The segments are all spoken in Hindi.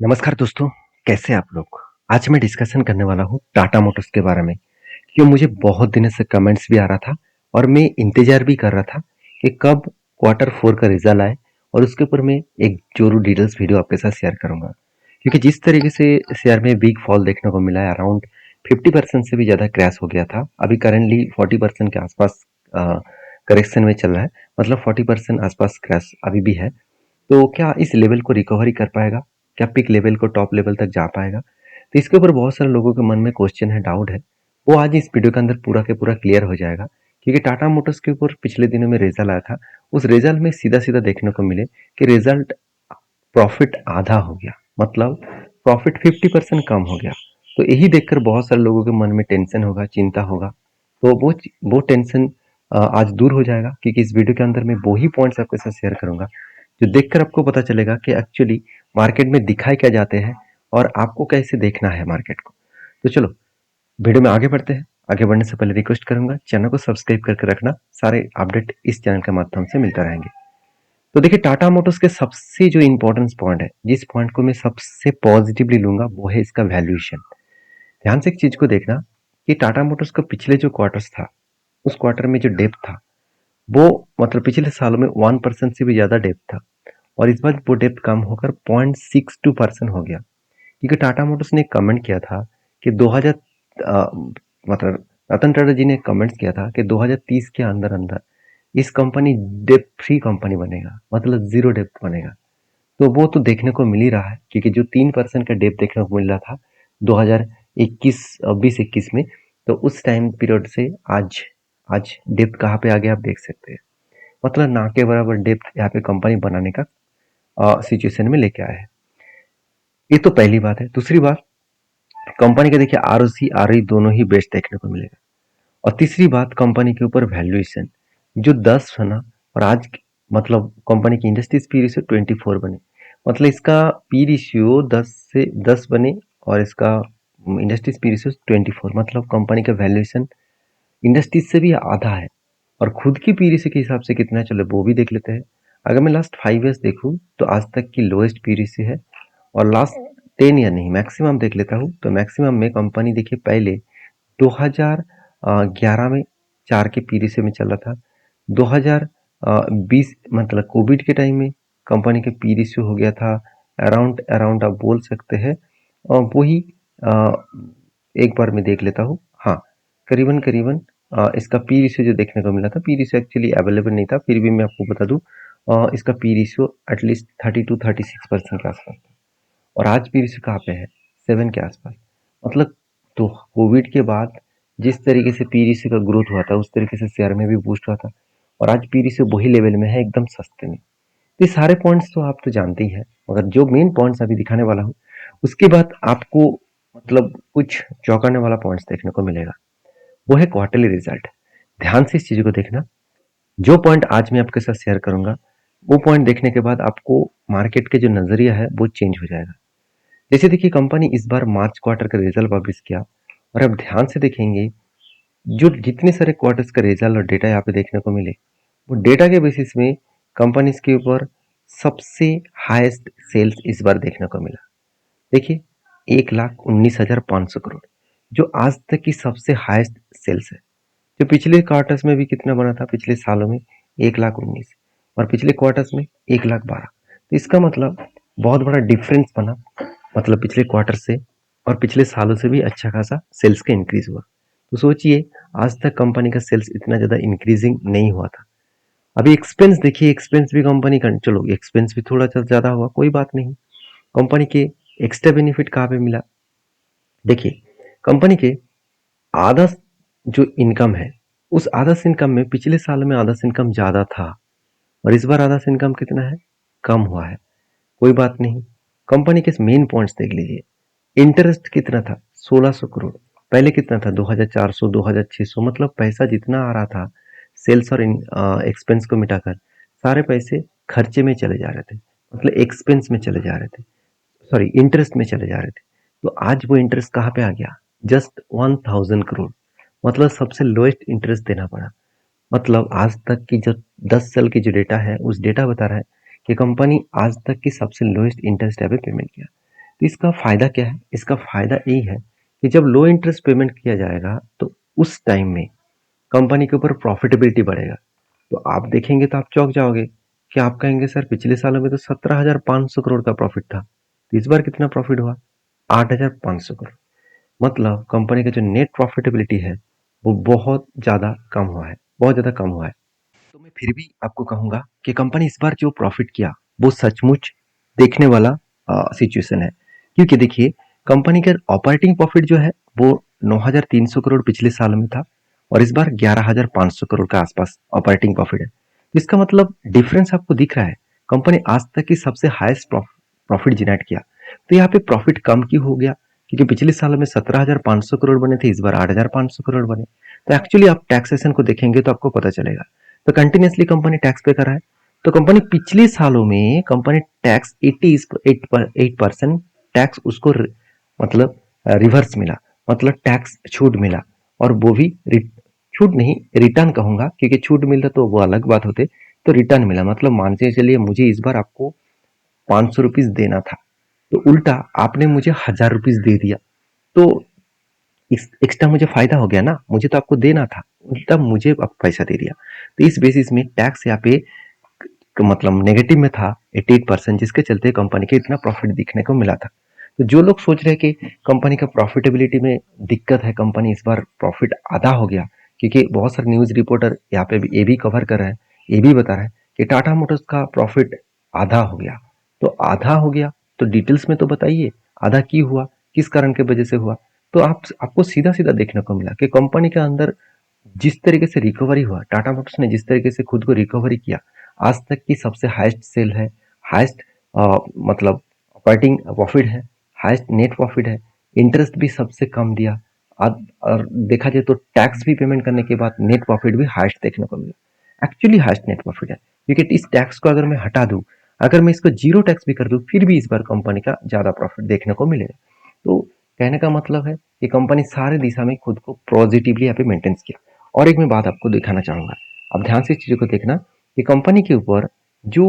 नमस्कार दोस्तों, कैसे हैं आप लोग? आज मैं डिस्कशन करने वाला हूँ टाटा मोटर्स के बारे में, क्यों मुझे बहुत दिनों से कमेंट्स भी आ रहा था और मैं इंतज़ार भी कर रहा था कि कब क्वार्टर 4 का रिज़ल्ट आए और उसके ऊपर मैं एक ज़रूर डिटेल्स वीडियो आपके साथ शेयर करूँगा। क्योंकि जिस तरीके से शेयर में बिग फॉल देखने को मिला है, अराउंड 50% से भी ज़्यादा क्रैश हो गया था। अभी करंटली 40% के आसपास करेक्शन में चल रहा है, मतलब 40% आसपास क्रैश अभी भी है। तो क्या इस लेवल को रिकवरी कर पाएगा? क्या पीक लेवल को टॉप लेवल तक जा पाएगा? तो इसके ऊपर बहुत सारे लोगों के मन में क्वेश्चन है, डाउट है। वो आज इस वीडियो के अंदर पूरा के पूरा क्लियर हो जाएगा, क्योंकि टाटा मोटर्स के ऊपर पिछले दिनों में रिजल्ट आया था। उस रिजल्ट में सीधा-सीधा देखने को मिले कि रिजल्ट प्रॉफिट आधा हो गया, मतलब प्रॉफिट 50% कम हो गया। तो यही देखकर बहुत सारे लोगों के मन में टेंशन होगा, चिंता होगा। तो वो टेंशन आज दूर हो जाएगा, क्योंकि इस वीडियो के अंदर मैं वो ही पॉइंट्स आपके साथ शेयर करूंगा जो देखकर आपको पता चलेगा कि एक्चुअली मार्केट में दिखाए क्या जाते हैं और आपको कैसे देखना है मार्केट को। तो चलो वीडियो में आगे बढ़ते हैं। आगे बढ़ने से पहले रिक्वेस्ट करूंगा, चैनल को सब्सक्राइब करके रखना। सारे अपडेट इस चैनल के माध्यम से मिलते रहेंगे। तो देखिए, टाटा मोटर्स के सबसे जो इंपॉर्टेंस पॉइंट है, जिस पॉइंट को मैं सबसे पॉजिटिवली लूंगा, वो है इसका वैल्यूएशन। ध्यान से एक चीज को देखना कि टाटा मोटर्स का पिछले जो क्वार्टर्स था, उस क्वार्टर में जो डेप्थ था, वो मतलब पिछले सालों में 1% से भी ज्यादा डेप्थ था। और इस बार वो डेप्थ कम होकर 0.62% हो गया, क्योंकि टाटा मोटर्स ने कमेंट किया था कि 2000 अ, मतलब रतन टाटा जी ने कमेंट्स किया था कि 2030 के अंदर अंदर इस कंपनी डेप्थ फ्री कंपनी बनेगा, मतलब जीरो डेप्थ बनेगा। तो वो तो देखने को मिल ही रहा है, क्योंकि जो 3% का डेप्थ देखने को मिल रहा था 2021 20-21 में, तो उस टाइम पीरियड से आज आज डेप्थ कहाँ पे आ गया आप देख सकते हैं। मतलब ना के बराबर डेप्थ यहाँ पे कंपनी बनाने का सिचुएशन में लेके आया है। ये तो पहली बात है। दूसरी बात, कंपनी का देखिए आरओसी आरओई दोनों ही बेस्ट देखने को मिलेगा। और तीसरी बात, कंपनी के ऊपर वैल्यूएशन जो 10 बना और आज मतलब कंपनी की इंडस्ट्रीज पी रेशियो 24 बने, मतलब इसका पी रेशियो 10 बने और इसका इंडस्ट्रीज पी रेशियो 24, मतलब कंपनी का वैल्यूएशन इंडस्ट्रीज से भी आधा है। और खुद की पी रेशियो के हिसाब से कितना है, चलो वो भी देख लेते हैं। अगर मैं लास्ट 5 ईयर्स देखूं तो आज तक की लोएस्ट पी रेशियो है। और लास्ट 10 ईयर नहीं, मैक्सिमम देख लेता हूँ तो मैक्सिमम में कंपनी देखिए पहले 2011 में 4 के पी रेशियो में चल रहा था। 2020 मतलब कोविड के टाइम में कंपनी के पी रेशियो हो गया था अराउंड अराउंड आप बोल सकते हैं। और वही अ, एक बार मैं देख लेता हूँ। हाँ, करीबन करीबन इसका पी रेशियो जो देखने को मिला था, पी रेशियो एक्चुअली अवेलेबल नहीं था, फिर भी मैं आपको बता दूं इसका पी रेशियो एटलीस्ट 30 to 36% के आसपास था। और आज पी रेशियो कहाँ पे है, 7 के आसपास। मतलब तो कोविड के बाद जिस तरीके से पी रेशियो का ग्रोथ हुआ था, उस तरीके से शेयर में भी बूस्ट हुआ था। और आज पी रेशियो वही लेवल में है, एकदम सस्ते में। तो ये सारे पॉइंट्स तो आप तो जानते ही हैं, मगर जो मेन पॉइंट्स अभी दिखाने वाला हूँ, उसके बाद आपको मतलब कुछ चौंकाने वाला पॉइंट्स देखने को मिलेगा। वो है क्वार्टरली रिजल्ट। ध्यान से इस चीज को देखना। जो पॉइंट आज मैं आपके साथ शेयर करूंगा, वो पॉइंट देखने के बाद आपको मार्केट के जो नजरिया है वो चेंज हो जाएगा। जैसे देखिए, कंपनी इस बार मार्च क्वार्टर का रिजल्ट पब्लिश किया, और अब ध्यान से देखेंगे जो जितने सारे क्वार्टर्स का रिजल्ट और डेटा यहाँ पे देखने को मिले, वो डेटा के बेसिस में कंपनी के ऊपर सबसे हाईएस्ट सेल्स इस बार देखने को मिला। देखिए, 1,19,500 करोड़, जो आज तक की सबसे हाईएस्ट सेल्स है। जो पिछले क्वार्टर्स में भी कितना बना था, पिछले सालों में 1,19,000, और पिछले क्वार्टर्स में 1,12,000। तो इसका मतलब बहुत बड़ा डिफरेंस बना, मतलब पिछले क्वार्टर से और पिछले सालों से भी अच्छा खासा सेल्स का इंक्रीज हुआ। तो सोचिए, आज तक कंपनी का सेल्स इतना ज़्यादा इंक्रीजिंग नहीं हुआ था। अभी एक्सपेंस देखिए, एक्सपेंस भी कंपनी का, चलो एक्सपेंस भी थोड़ा सा ज़्यादा हुआ, कोई बात नहीं। कंपनी के एक्स्ट्रा बेनिफिट कहाँ पे मिला, देखिए, कंपनी के आधा जो इनकम है, उस आधा इनकम में पिछले साल में आधा इनकम ज़्यादा था, और इस बार आधा इनकम कितना है, कम हुआ है। कोई बात नहीं। कंपनी के मेन पॉइंट्स देख लीजिए। इंटरेस्ट कितना था, 1600 करोड़। पहले कितना था, 2400 2600, मतलब पैसा जितना आ रहा था सेल्स और एक्सपेंस को मिटाकर, सारे पैसे खर्चे में चले जा रहे थे, मतलब एक्सपेंस में चले जा रहे थे, सॉरी इंटरेस्ट में चले जा रहे थे। तो आज वो इंटरेस्ट कहाँ पे आ गया, जस्ट 1000 करोड़, मतलब सबसे लोएस्ट इंटरेस्ट देना पड़ा। मतलब आज तक की जो 10 साल की जो डेटा है, उस डेटा बता रहा है कि कंपनी आज तक की सबसे लोएस्ट इंटरेस्ट यहाँ पे पेमेंट किया। तो इसका फ़ायदा क्या है? इसका फ़ायदा यही है कि जब लो इंटरेस्ट पेमेंट किया जाएगा तो उस टाइम में कंपनी के ऊपर प्रॉफिटेबिलिटी बढ़ेगा। तो आप देखेंगे तो आप चौंक जाओगे कि आप कहेंगे सर पिछले सालों में तो 17,500 करोड़ का प्रॉफिट था। तो इस बार कितना प्रॉफिट हुआ? 8,500 करोड़। मतलब कंपनी का जो नेट प्रॉफिटेबिलिटी है वो बहुत ज़्यादा कम हुआ है, बहुत ज़्यादा कम हुआ है। तो मैं फिर भी आपको कहूँगा कि कंपनी इस बार जो प्रॉफिट किया वो सचमुच देखने वाला सिचुएशन है। क्योंकि देखिए कंपनी का ऑपरेटिंग प्रॉफिट जो है वो 9,300 करोड़ पिछले साल में था और इस बार 11,500 करोड़ का आसपास ऑपरेटिंग प्रॉफिट है। तो इसका मतलब डिफरेंस आपको दिख रहा है। कंपनी आज तक की सबसे हाईएस्ट प्रॉफिट जनरेट किया। तो यहाँ पे प्रॉफिट कम क्यों हो गया? क्योंकि पिछले साल में 17,500 करोड़ बने थे, इस बार 8,500 करोड़ बने। तो एक्चुअली आप टैक्सेशन को देखेंगे तो आपको पता चलेगा। तो कंटिन्यूसली कंपनी टैक्स पे कर रहा है। तो कंपनी पिछले सालों में कंपनी टैक्स 88% टैक्स उसको मतलब रिवर्स मिला, मतलब टैक्स छूट मिला। और वो भी छूट नहीं, रिटर्न कहूंगा, क्योंकि छूट मिलता तो वो अलग बात होते। तो रिटर्न मिला, मतलब मान के चलिए मुझे इस बार आपको 500 रुपीज देना था, तो उल्टा आपने मुझे 1,000 रुपीज दे दिया। तो एक्स्ट्रा मुझे फायदा हो गया ना, मुझे तो आपको देना था, उल्टा मुझे आप पैसा दे दिया। तो इस बेसिस में टैक्स यहाँ पे मतलब नेगेटिव में था 88%, जिसके चलते कंपनी के इतना प्रॉफिट दिखने को मिला था। तो जो लोग सोच रहे हैं कि कंपनी का प्रॉफिटेबिलिटी में दिक्कत है, कंपनी इस बार प्रॉफिट आधा हो गया, क्योंकि बहुत सारे न्यूज रिपोर्टर यहाँ पे भी ये भी कवर कर रहे हैं, ये भी बता रहे हैं कि टाटा मोटर्स का प्रॉफिट आधा हो गया। तो आधा हो गया तो डिटेल्स में तो बताइए आधा क्यों हुआ, किस कारण के वजह से हुआ। तो आपको सीधा सीधा देखने को मिला कि कंपनी के अंदर जिस तरीके से रिकवरी हुआ, टाटा मोटर्स ने जिस तरीके से खुद को रिकवरी किया, आज तक की सबसे हाईएस्ट सेल है, हाईएस्ट मतलब ऑपरेटिंग प्रॉफिट है, हाईएस्ट नेट प्रॉफिट है, इंटरेस्ट भी सबसे कम दिया। और देखा जाए तो टैक्स भी पेमेंट करने के बाद नेट प्रॉफिट भी हाईएस्ट देखने को मिला। एक्चुअली हाईएस्ट नेट प्रॉफिट है, क्योंकि इस टैक्स को अगर मैं हटा दूं, अगर मैं इसको जीरो टैक्स भी कर दूं, फिर भी इस बार कंपनी का ज्यादा प्रॉफिट देखने को मिलेगा। तो कहने का मतलब है कि कंपनी सारे दिशा में खुद को पॉजिटिवली यहाँ पे मेंटेन किया। और एक मैं बात आपको दिखाना चाहूंगा, आप ध्यान से इस चीजों को देखना कि कंपनी के ऊपर जो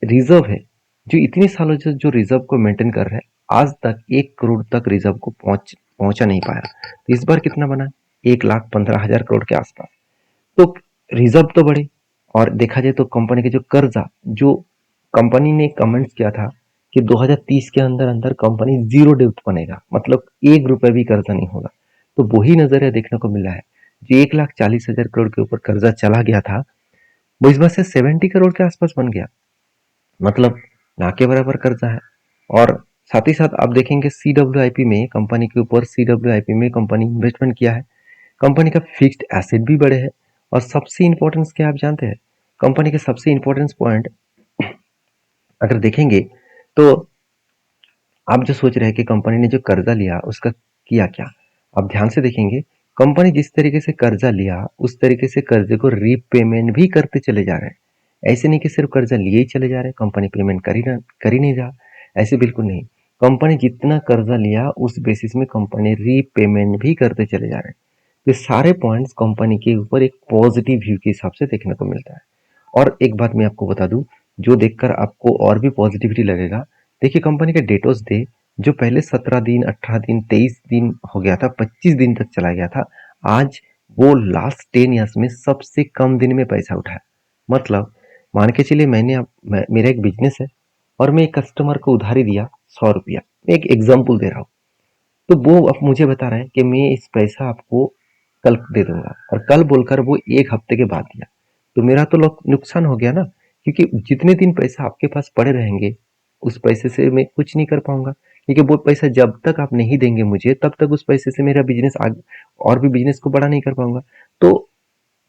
रिजर्व है, जो इतने सालों से जो रिजर्व को मेंटेन कर रहे हैं, आज तक 1 करोड़ तक रिजर्व को पहुंचा नहीं पाया। तो इस बार कितना बना? 1,15,000 करोड़ के आसपास। तो रिजर्व तो बढ़े, और देखा जाए तो कंपनी के जो कर्जा, जो कंपनी ने कमेंट्स किया था कि 2030 के अंदर अंदर कंपनी जीरो डेब्ट बनेगा, मतलब 1 रुपए भी कर्जा नहीं होगा। तो वही नजरिया देखने को मिला है। जो 1,40,000 करोड़ के ऊपर कर्जा चला गया था, वो इस बार से 70 करोड़ के आसपास बन गया, मतलब ना के बराबर कर्जा है। और साथ ही साथ आप देखेंगे सीडब्ल्यूआईपी में, कंपनी के ऊपर सीडब्ल्यूआईपी में कंपनी इन्वेस्टमेंट किया है। कंपनी का फिक्स्ड एसेट भी बढ़े है। और सबसे इंपॉर्टेंस क्या आप जानते हैं? कंपनी के सबसे इंपॉर्टेंस पॉइंट अगर देखेंगे तो आप जो सोच रहे हैं कि कंपनी ने जो कर्जा लिया उसका किया क्या, आप ध्यान से देखेंगे कंपनी जिस तरीके से कर्जा लिया उस तरीके से कर्जे को रीपेमेंट भी करते चले जा रहे हैं। ऐसे नहीं कि सिर्फ कर्जा लिए ही चले जा रहे हैं, कंपनी पेमेंट कर ही नहीं रहा, ऐसे बिल्कुल नहीं। कंपनी जितना कर्जा लिया उस बेसिस में कंपनी रीपेमेंट भी करते चले जा रहे हैं। ये सारे पॉइंट्स कंपनी के ऊपर एक पॉजिटिव व्यू के हिसाब से देखने को मिलता है। और एक बात मैं आपको बता दूं, जो देखकर आपको और भी पॉजिटिविटी लगेगा। देखिए कंपनी का डेटोस डे जो पहले 17 दिन, 18 दिन, 23 दिन हो गया था, 25 दिन तक चला गया था, आज वो लास्ट 10 ईयर्स में सबसे कम दिन में पैसा उठाया। मतलब मान के चलिए मेरा एक बिजनेस है और मैं एक कस्टमर को उधारी दिया 100 रुपया, मैं एक एग्जाम्पल दे रहा हूँ। तो वो अब मुझे बता रहा है कि मैं इस पैसा आपको कल दे दूंगा, और कल बोलकर वो 1 हफ्ते के बाद दिया। तो मेरा तो नुकसान हो गया ना, क्योंकि जितने दिन पैसा आपके पास पड़े रहेंगे उस पैसे से मैं कुछ नहीं कर पाऊंगा, क्योंकि वो पैसा जब तक आप नहीं देंगे मुझे तब तक उस पैसे से मेरा बिजनेस आगे और भी बिजनेस को बड़ा नहीं कर पाऊंगा। तो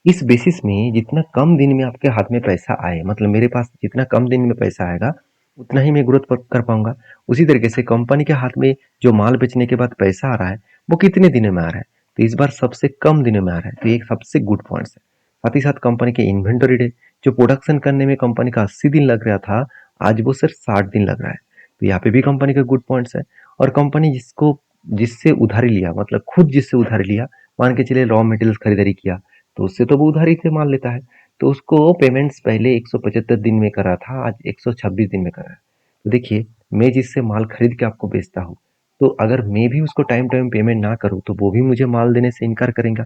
इस बेसिस में जितना कम दिन में आपके हाथ में पैसा आए, मतलब मेरे पास जितना कम दिन में पैसा आएगा उतना ही मैं ग्रोथ कर पाऊंगा। उसी तरीके से कंपनी के हाथ में जो माल बेचने के बाद पैसा आ रहा है वो कितने दिनों में आ रहा है? तो इस बार सबसे कम दिनों में आ रहा है, तो ये एक सबसे गुड पॉइंट्स है। साथ ही साथ कंपनी के इन्वेंटरी डे, जो प्रोडक्शन करने में कंपनी का 80 दिन लग रहा था, आज वो सिर्फ 60 दिन लग रहा है। तो यहाँ पे भी कंपनी का गुड पॉइंट्स है। और कंपनी जिससे उधारी लिया, मतलब खुद जिससे उधारी लिया, मान के चलिए रॉ मटेरियल्स खरीदारी किया, तो उससे तो वो उधारी से माल लेता है, तो उसको पेमेंट्स पहले 175 दिन में करा था, आज 126 दिन में करा है। तो देखिए मैं जिससे माल खरीद के आपको बेचता हूँ, तो अगर मैं भी उसको टाइम टाइम पेमेंट ना करूँ तो वो भी मुझे माल देने से इनकार करेगा।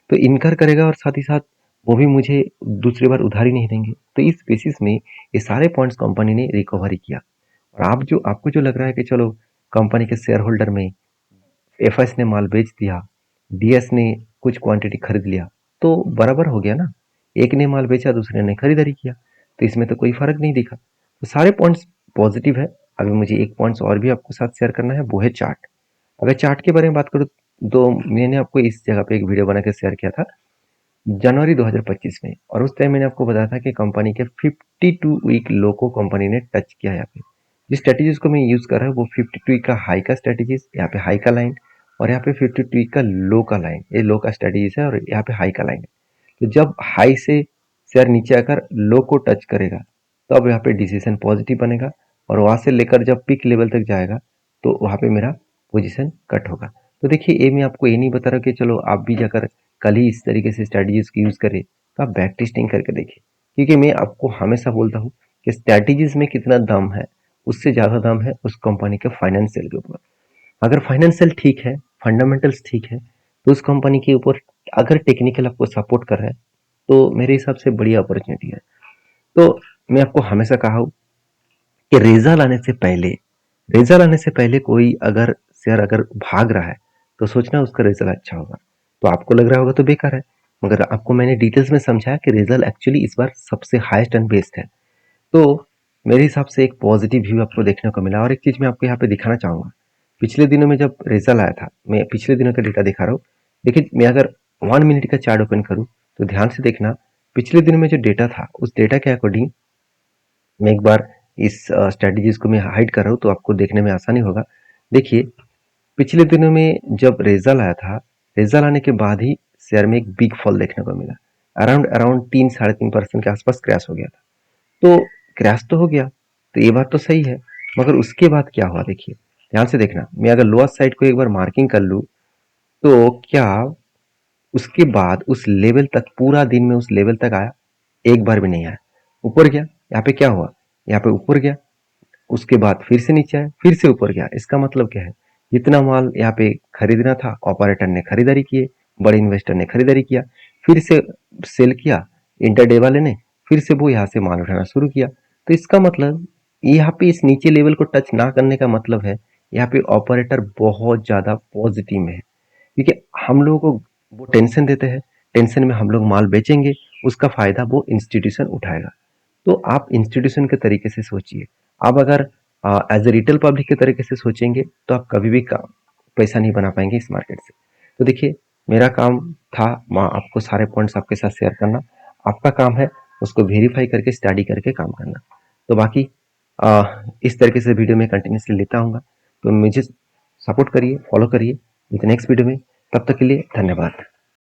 तो इनकार करेगा और साथ ही साथ वो भी मुझे दूसरी बार उधारी नहीं देंगे। तो इस बेसिस में ये सारे पॉइंट्स कंपनी ने रिकवरी किया। और आपको जो लग रहा है कि चलो कंपनी के शेयर होल्डर में एफएस ने माल बेच दिया, डीएस ने कुछ क्वांटिटी खरीद लिया, तो बराबर हो गया ना। एक ने माल बेचा, दूसरे ने खरीदारी किया, तो इसमें तो कोई फर्क नहीं दिखा। तो सारे पॉइंट्स पॉजिटिव है। अभी मुझे एक पॉइंट्स और भी आपको साथ शेयर करना है, वो है चार्ट। अगर चार्ट के बारे में बात करूँ तो मैंने आपको इस जगह पे एक वीडियो बना के शेयर किया था जनवरी 2025 में, और उस टाइम मैंने आपको बताया था कि कंपनी के 52 वीक लो को कंपनी ने टच किया। यहाँ पे जिस स्ट्रेटेजीज को मैं यूज कर रहा हूँ वो 52 वीक का हाई का स्ट्रेटेजीज, यहाँ पे हाई का लाइन, और यहाँ पे 52 वीक का लो का लाइन, ये लो का स्ट्रेटेजीज है और यहाँ पे हाई का लाइन है। तो जब हाई से शेयर नीचे आकर लो को टच करेगा तब यहाँ पे डिसीजन पॉजिटिव बनेगा, और वहां से लेकर जब पीक लेवल तक जाएगा तो वहां पे मेरा पोजीशन कट होगा। तो देखिए, ये मैं आपको ये नहीं बता रहा कि चलो आप भी जाकर कल ही इस तरीके से स्ट्रैटेजीज की यूज करें, तो आप बैक टेस्टिंग करके देखिए। क्योंकि मैं आपको हमेशा बोलता हूँ कि स्ट्रैटेजीज में कितना दम है, उससे ज्यादा दम है उस कंपनी के फाइनेंशियल के ऊपर। अगर फाइनेंशियल ठीक है, फंडामेंटल्स ठीक है, तो उस कंपनी के ऊपर अगर टेक्निकल आपको सपोर्ट कर रहा है तो मेरे हिसाब से बड़ी अपॉर्चुनिटी है। तो मैं आपको हमेशा कहा हूं कि रेजा लाने से पहले कोई अगर शेयर अगर भाग रहा है तो सोचना उसका रिजल्ट अच्छा होगा। तो आपको लग रहा होगा तो बेकार है, मगर आपको मैंने डिटेल्स में समझाया कि रिजल्ट एक्चुअली इस बार सबसे हाईएस्ट एंड बेस्ट है। तो मेरे हिसाब से एक पॉजिटिव व्यू आपको देखने को मिला। और एक चीज मैं आपको यहाँ पे दिखाना चाहूंगा, पिछले दिनों में जब रिजल्ट आया था, मैं पिछले दिनों का डेटा दिखा रहा हूँ। देखिए, मैं अगर 1 मिनट का चार्ट ओपन करूँ तो ध्यान से देखना, पिछले दिनों में जो डेटा था उस डेटा के अकॉर्डिंग मैं एक बार इस स्ट्रेटजीज को मैं हाइड कर रहा हूँ तो आपको देखने में आसानी होगा। देखिए, पिछले दिनों में जब रिजल्ट आया था, रिजल्ट आने के बाद ही शेयर में एक बिग फॉल देखने को मिला। अराउंड अराउंड 3-3.5% के आसपास क्रैश हो गया था। तो क्रैश तो हो गया, तो ये बात तो सही है, मगर उसके बाद क्या हुआ देखिए, ध्यान से देखना। मैं अगर लोअर साइड को एक बार मार्किंग कर लूँ तो क्या उसके बाद उस लेवल तक, पूरा दिन में उस लेवल तक आया? एक बार भी नहीं आया। ऊपर गया, यहाँ पे क्या हुआ, यहाँ पे ऊपर गया, उसके बाद फिर से नीचे आया, फिर से ऊपर गया। इसका मतलब क्या है, जितना माल यहाँ पे खरीदना था ऑपरेटर ने खरीदारी किए, बड़े इन्वेस्टर ने खरीदारी किया, फिर से सेल किया इंटरडे वाले ने, फिर से वो यहाँ से माल उठाना शुरू किया। तो इसका मतलब यहाँ पे इस नीचे लेवल को टच ना करने का मतलब है यहाँ पे ऑपरेटर बहुत ज्यादा पॉजिटिव में है। क्योंकि हम लोगों को वो टेंशन देते हैं, टेंशन में हम लोग माल बेचेंगे, उसका फायदा वो इंस्टीट्यूशन उठाएगा। तो आप इंस्टीट्यूशन के तरीके से सोचिए। आप अगर एज ए रिटेल पब्लिक के तरीके से सोचेंगे तो आप कभी भी पैसा नहीं बना पाएंगे इस मार्केट से। तो देखिए, मेरा काम था आपको सारे पॉइंट्स आपके साथ शेयर करना, आपका काम है उसको वेरीफाई करके स्टडी करके काम करना। तो बाकी इस तरीके से वीडियो में कंटिन्यूसली लेता हूँ, तो मुझे सपोर्ट करिए, फॉलो करिए विद नेक्स्ट वीडियो में। तब तक के लिए धन्यवाद।